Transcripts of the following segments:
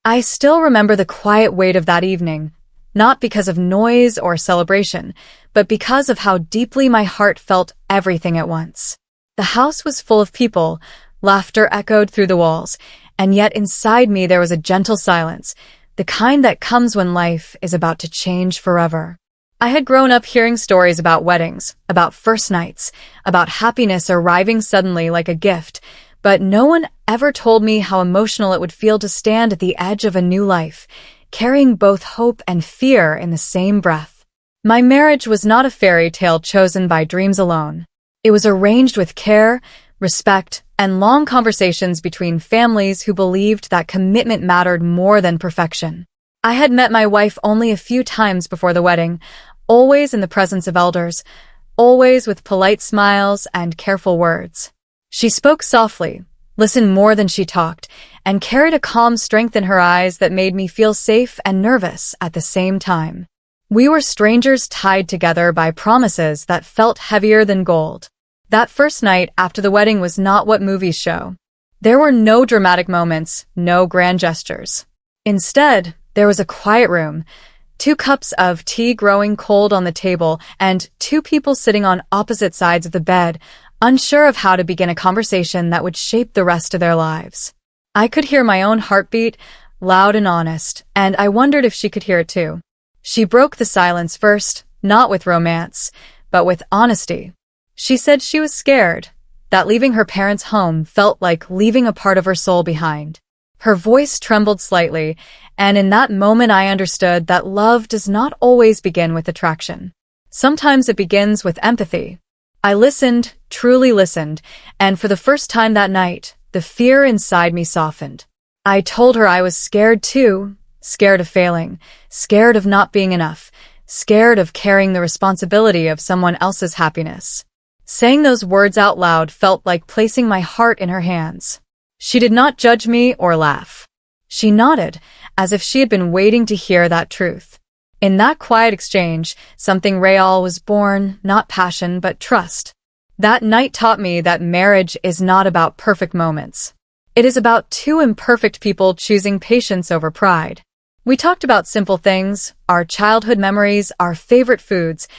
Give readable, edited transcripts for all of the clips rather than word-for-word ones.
I still remember the quiet weight of that evening, not because of noise or celebration, but because of how deeply my heart felt everything at once. The house was full of people, laughter echoed through the walls, and yet inside me there was a gentle silence, the kind that comes when life is about to change forever. I had grown up hearing stories about weddings, about first nights, about happiness arriving suddenly like a gift, but no one ever told me how emotional it would feel to stand at the edge of a new life, carrying both hope and fear in the same breath. My marriage was not a fairy tale chosen by dreams alone. It was arranged with care, respect, and long conversations between families who believed that commitment mattered more than perfection. I had met my wife only a few times before the wedding, always in the presence of elders, always with polite smiles and careful words. She spoke softly, listened more than she talked, and carried a calm strength in her eyes that made me feel safe and nervous at the same time. We were strangers tied together by promises that felt heavier than gold. That first night after the wedding was not what movies show. There were no dramatic moments, no grand gestures. Instead, there was a quiet room, 2 cups of tea growing cold on the table, and 2 people sitting on opposite sides of the bed, unsure of how to begin a conversation that would shape the rest of their lives. I could hear my own heartbeat, loud and honest, and I wondered if she could hear it too. She broke the silence first, not with romance, but with honesty. She said she was scared, that leaving her parents' home felt like leaving a part of her soul behind. Her voice trembled slightly, and in that moment I understood that love does not always begin with attraction. Sometimes it begins with empathy. I listened, truly listened, and for the first time that night, the fear inside me softened. I told her I was scared too, scared of failing, scared of not being enough, scared of carrying the responsibility of someone else's happiness. Saying those words out loud felt like placing my heart in her hands. She did not judge me or laugh. She nodded, as if she had been waiting to hear that truth. In that quiet exchange, something real was born, not passion, but trust. That night taught me that marriage is not about perfect moments. It is about 2 imperfect people choosing patience over pride. We talked about simple things, our childhood memories, our favorite foods,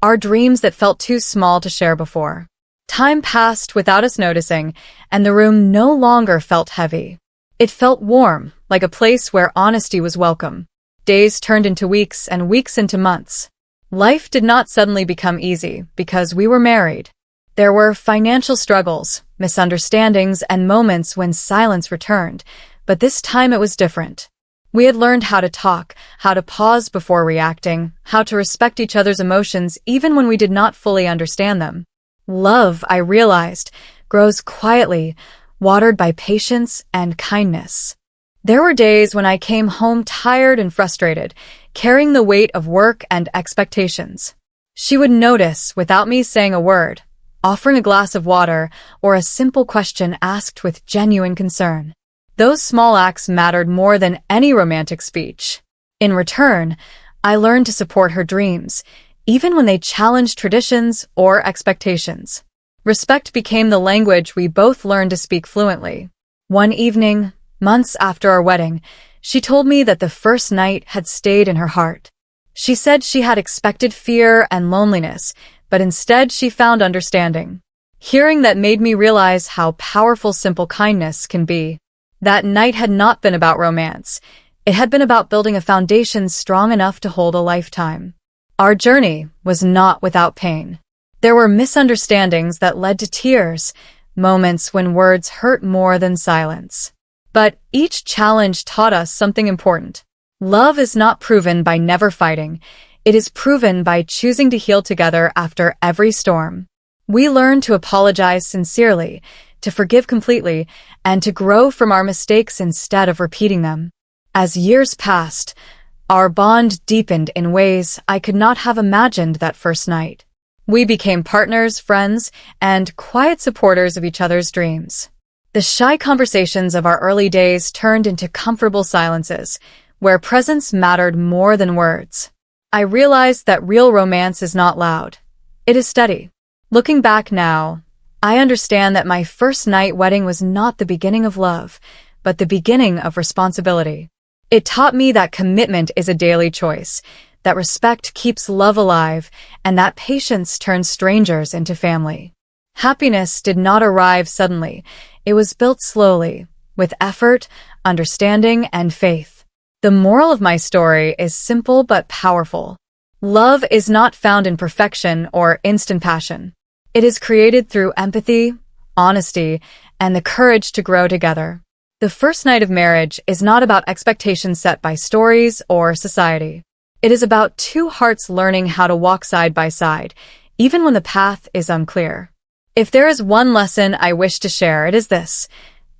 our dreams that felt too small to share before. Time passed without us noticing, and the room no longer felt heavy. It felt warm, like a place where honesty was welcome. Days turned into weeks and weeks into months. Life did not suddenly become easy because we were married. There were financial struggles, misunderstandings, and moments when silence returned, but this time it was different. We had learned how to talk, how to pause before reacting, how to respect each other's emotions even when we did not fully understand them. Love, I realized, grows quietly, watered by patience and kindness. There were days when I came home tired and frustrated, carrying the weight of work and expectations. She would notice without me saying a word, offering a glass of water or a simple question asked with genuine concern. Those small acts mattered more than any romantic speech. In return, I learned to support her dreams, even when they challenged traditions or expectations. Respect became the language we both learned to speak fluently. One evening, months after our wedding, she told me that the first night had stayed in her heart. She said she had expected fear and loneliness, but instead she found understanding. Hearing that made me realize how powerful simple kindness can be. That night had not been about romance. It had been about building a foundation strong enough to hold a lifetime. Our journey was not without pain. There were misunderstandings that led to tears, moments when words hurt more than silence. But each challenge taught us something important. Love is not proven by never fighting. It is proven by choosing to heal together after every storm. We learned to apologize sincerely, to forgive completely, and to grow from our mistakes instead of repeating them. As years passed, our bond deepened in ways I could not have imagined that first night. We became partners, friends, and quiet supporters of each other's dreams. The shy conversations of our early days turned into comfortable silences, where presence mattered more than words. I realized that real romance is not loud. It is steady. Looking back now, I understand that my first night wedding was not the beginning of love, but the beginning of responsibility. It taught me that commitment is a daily choice, that respect keeps love alive, and that patience turns strangers into family. Happiness did not arrive suddenly. It was built slowly, with effort, understanding, and faith. The moral of my story is simple but powerful. Love is not found in perfection or instant passion. It is created through empathy, honesty, and the courage to grow together. The first night of marriage is not about expectations set by stories or society. It is about two hearts learning how to walk side by side, even when the path is unclear. If there is one lesson I wish to share, it is this.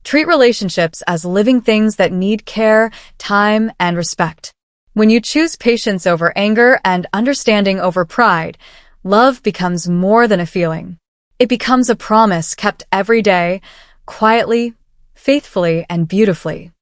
Treat relationships as living things that need care, time, and respect. When you choose patience over anger and understanding over pride, love becomes more than a feeling. It becomes a promise kept every day, quietly, faithfully, and beautifully.